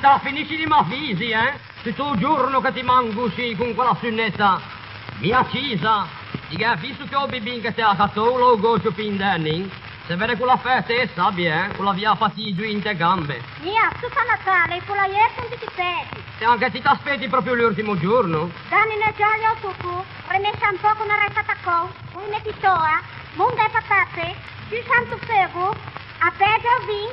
Aspetta, finisci di m'avvisi, Tutto il giorno che ti mangusci con quella sunnetta. Mi accisa. Dica, visto che ho bibin che te ha fatto lo goccio pindenning, se vede quella festa e sabbia, quella via fatiggio in te gambe. Mia, tu fa Natale, quella ieri sono tutti peti. E anche ti t'aspetti proprio l'ultimo giorno? Danni nel giorno al tucu, rimessa un po' con una restata con, un mettitoa, monda e patate, più santo fuoco, a peggio al vin,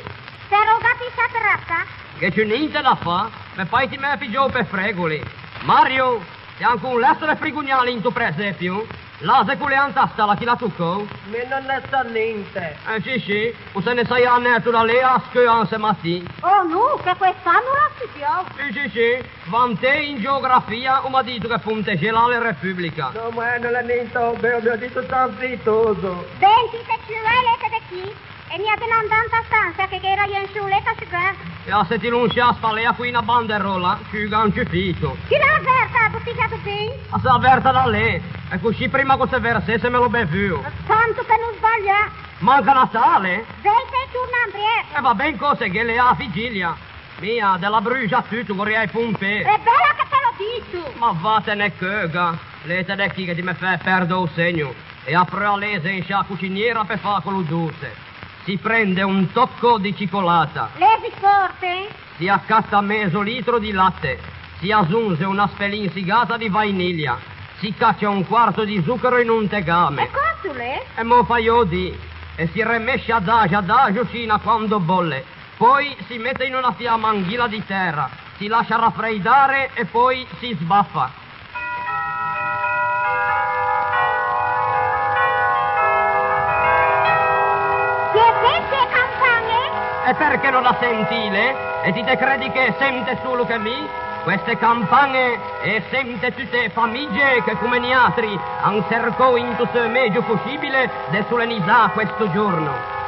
però gatti saperata. Che c'è niente da fa, per poi ti metti giù per fregoli. Mario, c'è anche un letto di frigugnali in tuo presepio? L'ase con le antastala chi la tuccò? Me non ne sa niente. Sì, o se ne sai annetto da lei a scuola se matti. Oh no, che quest'anno la studiò. Sì, vante in geografia o mi ha detto che punteggia la Repubblica. No, ma non è niente, ho detto tan zittoso. 20 te ci lette da chi? E mi ha demandata stanza che era io in sulletta sugà. E se ti non si aspalea qui una banderola, ci gancificio. Chi l'ha avverta, bottigliato bene? Ma se avverta da lei, e così prima che se versesse me lo bevuto. Tanto che non sbaglia. Manca Natale? Vete e torna ambriaco. E va ben cose che le ha a vigilia. Mia, della brucia tutto, vorrei pompe. È bella che te lo dico. Ma vattene coga. Lei te chi che ti mi fa perdere il segno. E apre a lese in scia cuciniera per fare quello dolce. Si prende un tocco di cioccolata. Levi forte? Si accatta mezzo litro di latte. Si aggiunge una spelinsigata di vaniglia. Si caccia un quarto di zucchero in un tegame. E costole? E mo fai io di. E si rimesce adagio fino a quando bolle. Poi si mette in una fiamma anghila di terra. Si lascia raffreddare e poi si sbaffa. E perché non la senti, le? E ti te credi che sente solo che mi? Queste campane e sente tutte famiglie che come gli altri han cercato in tutto il meglio possibile de solennizzare questo giorno.